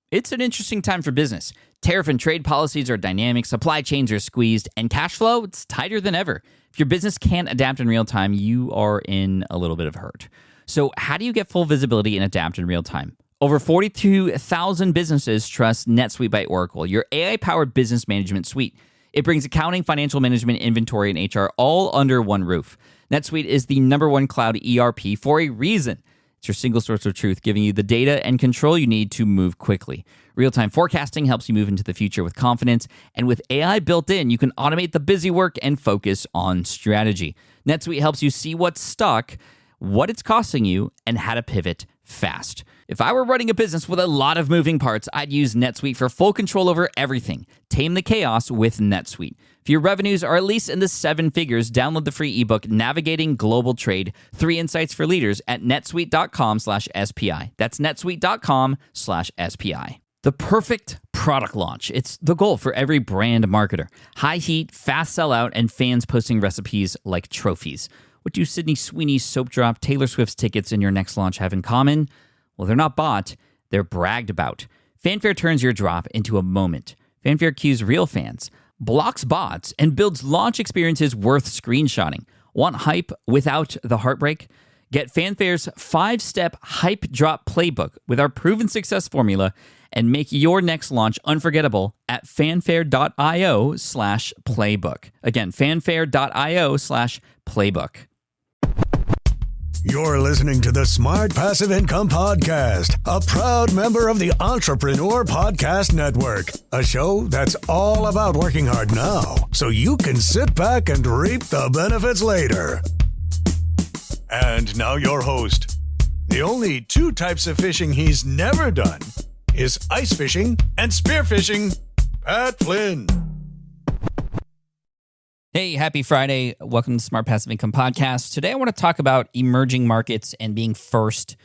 It's an interesting time for business. Tariff and trade policies are dynamic, supply chains are squeezed, and cash flow, it's tighter than ever. If your business can't adapt in real time, you are in a little bit of hurt. So how do you get full visibility and adapt in real time? Over 42,000 businesses trust NetSuite by Oracle, your AI-powered business management suite. It brings accounting, financial management, inventory, and HR all under one roof. NetSuite is the #1 cloud ERP for a reason. It's your single source of truth, giving you the data and control you need to move quickly. Real-time forecasting helps you move into the future with confidence, and with AI built in, you can automate the busy work and focus on strategy. NetSuite helps you see what's stuck, what it's costing you, and how to pivot fast. If I were running a business with a lot of moving parts, I'd use NetSuite for full control over everything. Tame the chaos with NetSuite. If your revenues are at least in the 7 figures, download the free ebook, Navigating Global Trade, 3 Insights for Leaders at netsuite.com/SPI. That's netsuite.com/SPI. The perfect product launch. It's the goal for every brand marketer. High heat, fast sellout, and fans posting recipes like trophies. What do Sydney Sweeney's soap drop, Taylor Swift's tickets, and your next launch have in common? Well, they're not bought, they're bragged about. Fanfare turns your drop into a moment. Fanfare cues real fans, blocks bots, and builds launch experiences worth screenshotting. Want hype without the heartbreak? Get Fanfare's 5-step hype drop playbook with our proven success formula and make your next launch unforgettable at fanfare.io/playbook. Again, fanfare.io/playbook. You're listening to the Smart Passive Income Podcast, a proud member of the Entrepreneur Podcast Network, a show that's all about working hard now so you can sit back and reap the benefits later. And now your host. The only 2 types of fishing he's never done is ice fishing and spearfishing, Pat Flynn. Hey, happy Friday. Welcome to the Smart Passive Income Podcast. Today I want to talk about emerging markets and being first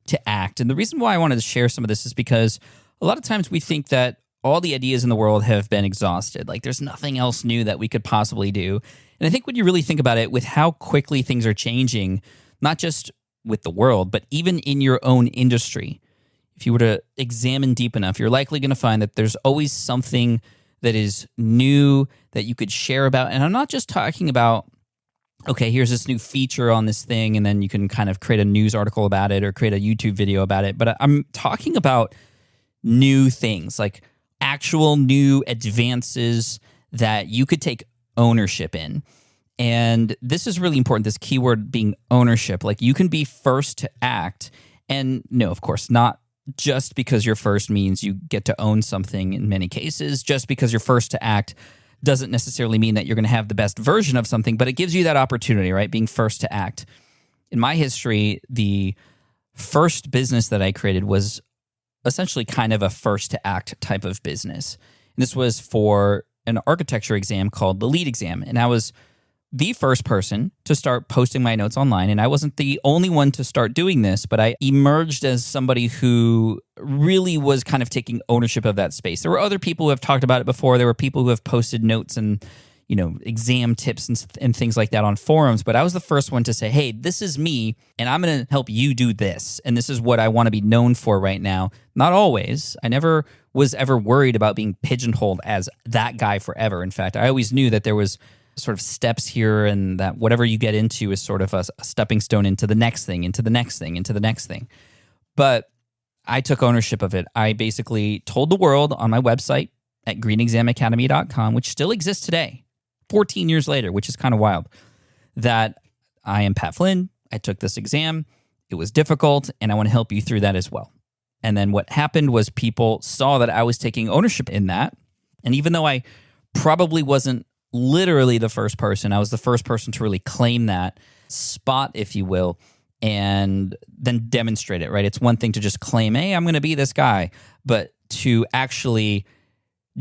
to act. And the reason why I wanted to share some of this is because a lot of times we think that all the ideas in the world have been exhausted. Like there's nothing else new that we could possibly do. And I think when you really think about it, with how quickly things are changing, not just with the world, but even in your own industry, if you were to examine deep enough, you're likely going to find that there's always something that is new that you could share about. And I'm not just talking about, okay, here's this new feature on this thing, and then you can kind of create a news article about it or create a YouTube video about it. But I'm talking about new things, like actual new advances that you could take ownership in. And this is really important, this keyword being ownership. Like you can be first to act. And no, of course, not just because you're first means you get to own something in many cases. Just because you're first to act doesn't necessarily mean that you're going to have the best version of something, but it gives you that opportunity, right? Being first to act. In my history, the first business that I created was essentially kind of a first to act type of business. And this was for an architecture exam called the LEAD exam. And I was the first person to start posting my notes online. And I wasn't the only one to start doing this, but I emerged as somebody who really was kind of taking ownership of that space. There were other people who have talked about it before. There were people who have posted notes and, exam tips and things like that on forums. But I was the first one to say, hey, this is me, and I'm going to help you do this. And this is what I want to be known for right now. Not always. I never was ever worried about being pigeonholed as that guy forever. In fact, I always knew that there was sort of steps here, and that whatever you get into is sort of a stepping stone into the next thing, into the next thing, into the next thing. But I took ownership of it. I basically told the world on my website at greenexamacademy.com, which still exists today, 14 years later, which is kind of wild, that I am Pat Flynn. I took this exam. It was difficult, and I want to help you through that as well. And then what happened was people saw that I was taking ownership in that. And even though I probably wasn't literally the first person, I was the first person to really claim that spot, if you will, and then demonstrate it, right? It's one thing to just claim, hey, I'm going to be this guy, but to actually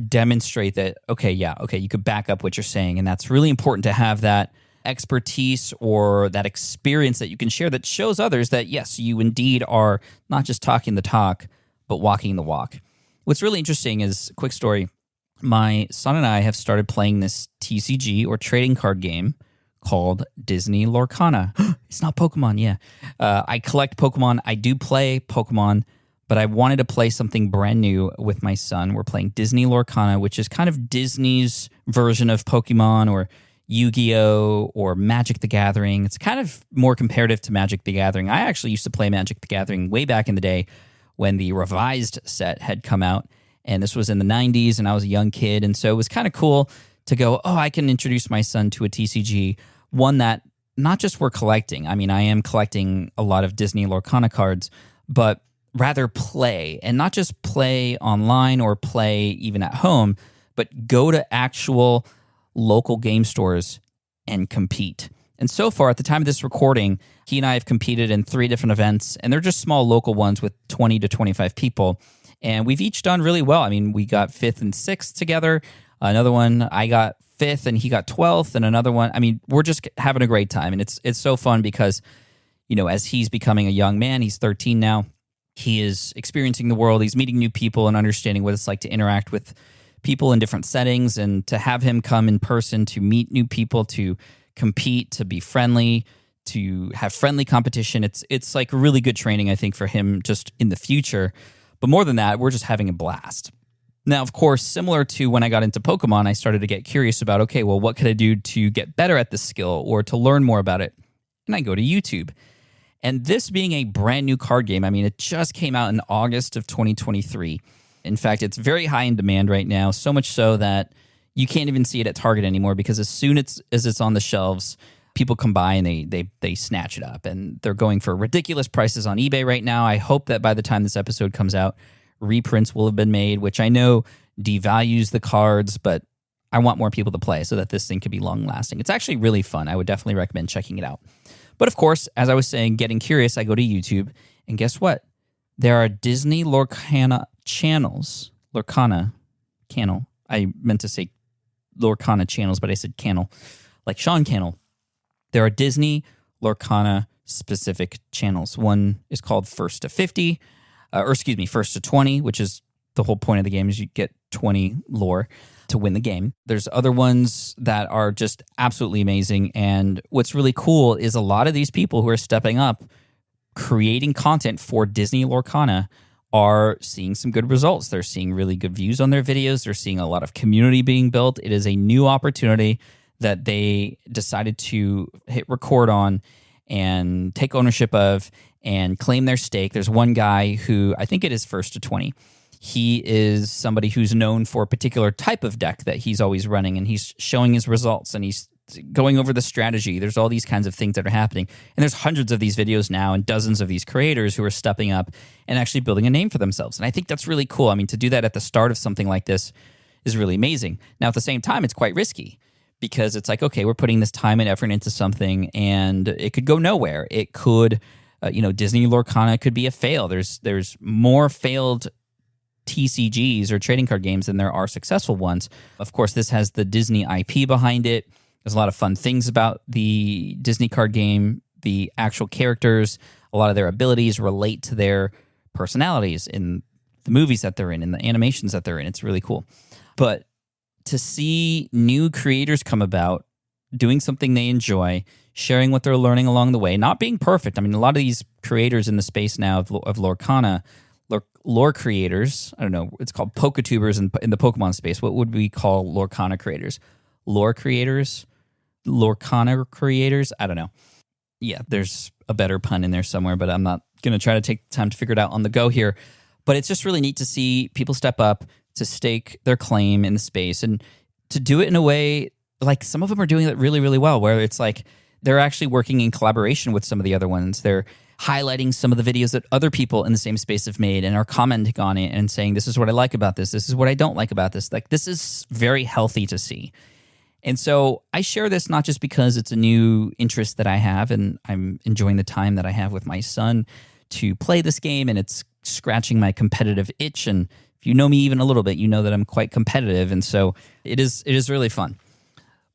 demonstrate that, okay, you could back up what you're saying. And that's really important to have that expertise or that experience that you can share that shows others that, yes, you indeed are not just talking the talk, but walking the walk. What's really interesting is, quick story, my son and I have started playing this TCG or trading card game called Disney Lorcana. It's not Pokemon, yeah. I collect Pokemon. I do play Pokemon, but I wanted to play something brand new with my son. We're playing Disney Lorcana, which is kind of Disney's version of Pokemon or Yu-Gi-Oh! Or Magic the Gathering. It's kind of more comparative to Magic the Gathering. I actually used to play Magic the Gathering way back in the day when the revised set had come out, and this was in the 90s, and I was a young kid, and so it was kind of cool to go, oh, I can introduce my son to a TCG, one that not just we're collecting. I mean, I am collecting a lot of Disney Lorcana cards, but rather play, and not just play online or play even at home, but go to actual local game stores and compete. And so far, at the time of this recording, he and I have competed in 3 different events, and they're just small local ones with 20 to 25 people. And we've each done really well. I mean, we got 5th and 6th together. Another one, I got 5th and he got 12th. And another one, I mean, we're just having a great time. And it's so fun because, you know, as he's becoming a young man, he's 13 now, he is experiencing the world. He's meeting new people and understanding what it's like to interact with people in different settings, and to have him come in person to meet new people, to compete, to be friendly, to have friendly competition. It's like really good training, I think, for him just in the future. But more than that, we're just having a blast. Now, of course, similar to when I got into Pokemon, I started to get curious about, okay, well, what could I do to get better at this skill or to learn more about it? And I go to YouTube. And this being a brand new card game, I mean, it just came out in August of 2023. In fact, it's very high in demand right now, so much so that you can't even see it at Target anymore, because as soon as it's on the shelves, people come by and they snatch it up, and they're going for ridiculous prices on eBay right now. I hope that by the time this episode comes out, reprints will have been made, which I know devalues the cards, but I want more people to play so that this thing could be long-lasting. It's actually really fun. I would definitely recommend checking it out. But of course, as I was saying, getting curious, I go to YouTube, and guess what? There are Disney Lorcana channels. Lorcana channel. I meant to say Lorcana channels, but I said channel, like Sean Cannell. There are Disney Lorcana specific channels. One is called First to 50, First to 20, which is the whole point of the game, is you get 20 lore to win the game. There's other ones that are just absolutely amazing. And what's really cool is a lot of these people who are stepping up, creating content for Disney Lorcana, are seeing some good results. They're seeing really good views on their videos. They're seeing a lot of community being built. It is a new opportunity that they decided to hit record on and take ownership of and claim their stake. There's one guy who, I think it is First to 20. He is somebody who's known for a particular type of deck that he's always running, and he's showing his results, and he's going over the strategy. There's all these kinds of things that are happening. And there's hundreds of these videos now and dozens of these creators who are stepping up and actually building a name for themselves. And I think that's really cool. I mean, to do that at the start of something like this is really amazing. Now, at the same time, it's quite risky, because it's like, okay, we're putting this time and effort into something, and it could go nowhere. It could, Disney Lorcana could be a fail. There's more failed TCGs or trading card games than there are successful ones. Of course, this has the Disney IP behind it. There's a lot of fun things about the Disney card game. The actual characters, a lot of their abilities relate to their personalities in the movies that they're in the animations that they're in. It's really cool. But to see new creators come about, doing something they enjoy, sharing what they're learning along the way, not being perfect. I mean, a lot of these creators in the space now of Lorcana, lore creators, I don't know, it's called Poketubers in the Pokemon space. What would we call Lorcana creators? Lore creators? Lorcana creators? I don't know. Yeah, there's a better pun in there somewhere, but I'm not going to try to take time to figure it out on the go here. But it's just really neat to see people step up to stake their claim in the space and to do it in a way, like some of them are doing it really, really well, where it's like they're actually working in collaboration with some of the other ones. They're highlighting some of the videos that other people in the same space have made and are commenting on it and saying, this is what I like about this. This is what I don't like about this. Like, this is very healthy to see. And so I share this not just because it's a new interest that I have and I'm enjoying the time that I have with my son to play this game, and it's scratching my competitive itch. And if you know me even a little bit, you know that I'm quite competitive. And so it is really fun.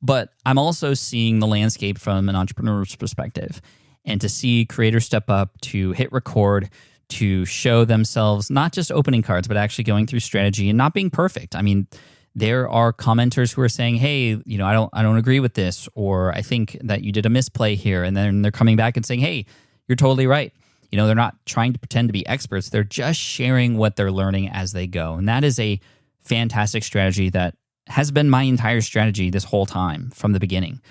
But I'm also seeing the landscape from an entrepreneur's perspective, and to see creators step up, to hit record, to show themselves not just opening cards, but actually going through strategy and not being perfect. I mean, there are commenters who are saying, hey, I don't agree with this, or I think that you did a misplay here. And then they're coming back and saying, hey, you're totally right. They're not trying to pretend to be experts. They're just sharing what they're learning as they go. And that is a fantastic strategy that has been my entire strategy this whole time from the beginning.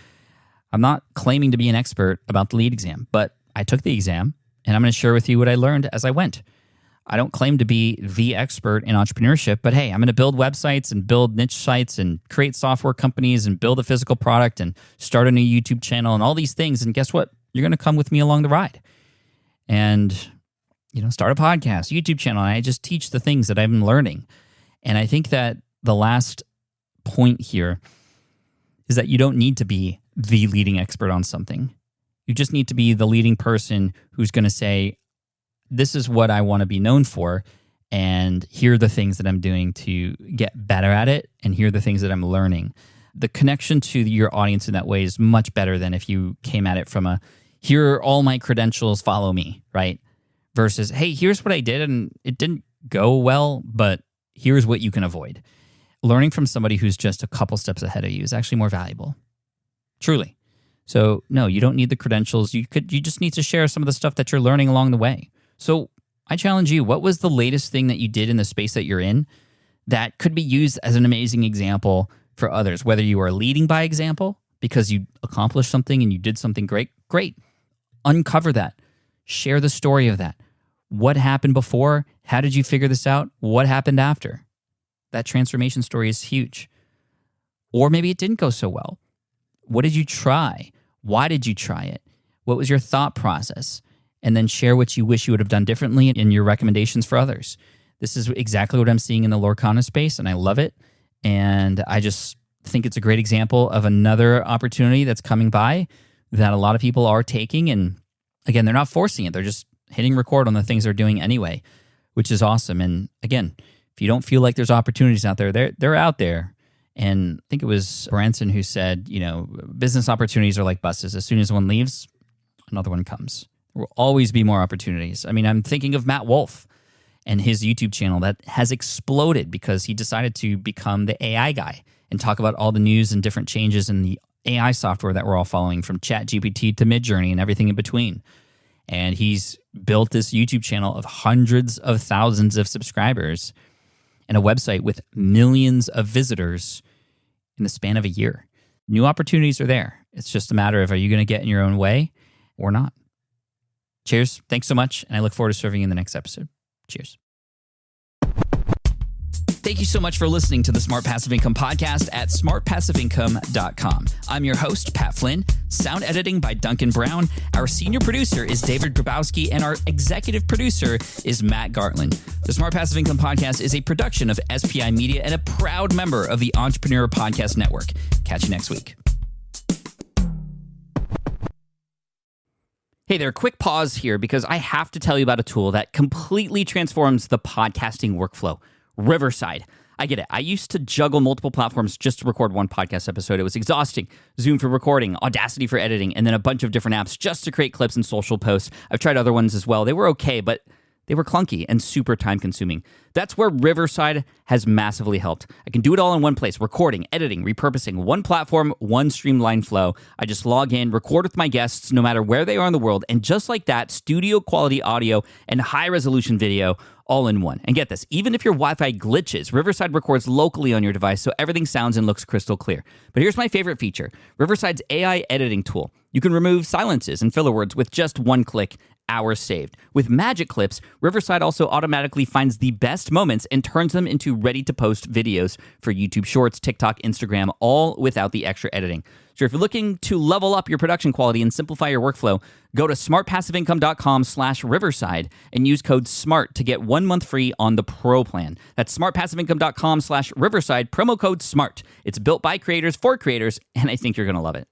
I'm not claiming to be an expert about the LEAD exam, but I took the exam and I'm going to share with you what I learned as I went. I don't claim to be the expert in entrepreneurship, but hey, I'm going to build websites and build niche sites and create software companies and build a physical product and start a new YouTube channel and all these things. And guess what? You're going to come with me along the ride. And, start a podcast, YouTube channel. And I just teach the things that I've been learning. And I think that the last point here is that you don't need to be the leading expert on something. You just need to be the leading person who's going to say, this is what I want to be known for, and here are the things that I'm doing to get better at it, and here are the things that I'm learning. The connection to your audience in that way is much better than if you came at it from here are all my credentials, follow me, right? Versus, hey, here's what I did, and it didn't go well, but here's what you can avoid. Learning from somebody who's just a couple steps ahead of you is actually more valuable. Truly. So, no, you don't need the credentials. You just need to share some of the stuff that you're learning along the way. So I challenge you, what was the latest thing that you did in the space that you're in that could be used as an amazing example for others? Whether you are leading by example because you accomplished something and you did something great. Uncover that. Share the story of that. What happened before? How did you figure this out? What happened after? That transformation story is huge. Or maybe it didn't go so well. What did you try? Why did you try it? What was your thought process? And then share what you wish you would have done differently in your recommendations for others. This is exactly what I'm seeing in the Lorcana space, and I love it. And I just think it's a great example of another opportunity that's coming by that a lot of people are taking. And again, they're not forcing it. They're just hitting record on the things they're doing anyway, which is awesome. And again, if you don't feel like there's opportunities out there, they're out there. And I think it was Branson who said, business opportunities are like buses. As soon as one leaves, another one comes. There will always be more opportunities. I mean, I'm thinking of Matt Wolf and his YouTube channel that has exploded because he decided to become the AI guy and talk about all the news and different changes in the AI software that we're all following, from ChatGPT to Midjourney and everything in between. And he's built this YouTube channel of hundreds of thousands of subscribers and a website with millions of visitors in the span of a year. New opportunities are there. It's just a matter of, are you going to get in your own way or not? Cheers. Thanks so much. And I look forward to serving you in the next episode. Cheers. Thank you so much for listening to the Smart Passive Income podcast at smartpassiveincome.com. I'm your host, Pat Flynn. Sound editing by Duncan Brown. Our senior producer is David Grabowski, and our executive producer is Matt Gartland. The Smart Passive Income podcast is a production of SPI Media and a proud member of the Entrepreneur Podcast Network. Catch you next week. Hey there, quick pause here because I have to tell you about a tool that completely transforms the podcasting workflow. Riverside. I get it. I used to juggle multiple platforms just to record one podcast episode. It was exhausting. Zoom for recording, Audacity for editing, and then a bunch of different apps just to create clips and social posts. I've tried other ones as well. They were okay, but they were clunky and super time-consuming. That's where Riverside has massively helped. I can do it all in one place: recording, editing, repurposing, one platform, one streamlined flow. I just log in, record with my guests no matter where they are in the world, and just like that, studio-quality audio and high-resolution video all in one. And get this, even if your Wi-Fi glitches, Riverside records locally on your device so everything sounds and looks crystal clear. But here's my favorite feature: Riverside's AI editing tool. You can remove silences and filler words with just one click. Hours saved. With Magic Clips, Riverside also automatically finds the best moments and turns them into ready-to-post videos for YouTube Shorts, TikTok, Instagram, all without the extra editing. So if you're looking to level up your production quality and simplify your workflow, go to smartpassiveincome.com/Riverside and use code SMART to get 1 month free on the Pro plan. That's smartpassiveincome.com/Riverside, promo code SMART. It's built by creators for creators, and I think you're going to love it.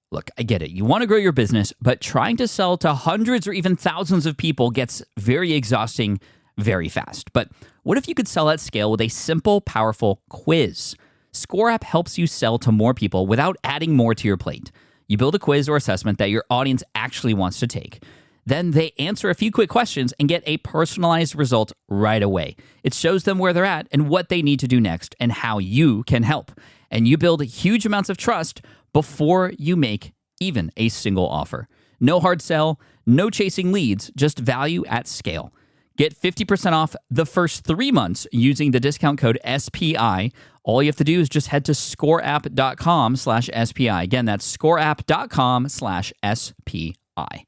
Look, I get it. You want to grow your business, but trying to sell to hundreds or even thousands of people gets very exhausting very fast. But what if you could sell at scale with a simple, powerful quiz? Score App helps you sell to more people without adding more to your plate. You build a quiz or assessment that your audience actually wants to take. Then they answer a few quick questions and get a personalized result right away. It shows them where they're at and what they need to do next and how you can help. And you build huge amounts of trust before you make even a single offer. No hard sell, no chasing leads, just value at scale. Get 50% off the first 3 months using the discount code SPI. All you have to do is just head to scoreapp.com/SPI. Again, that's scoreapp.com/SPI.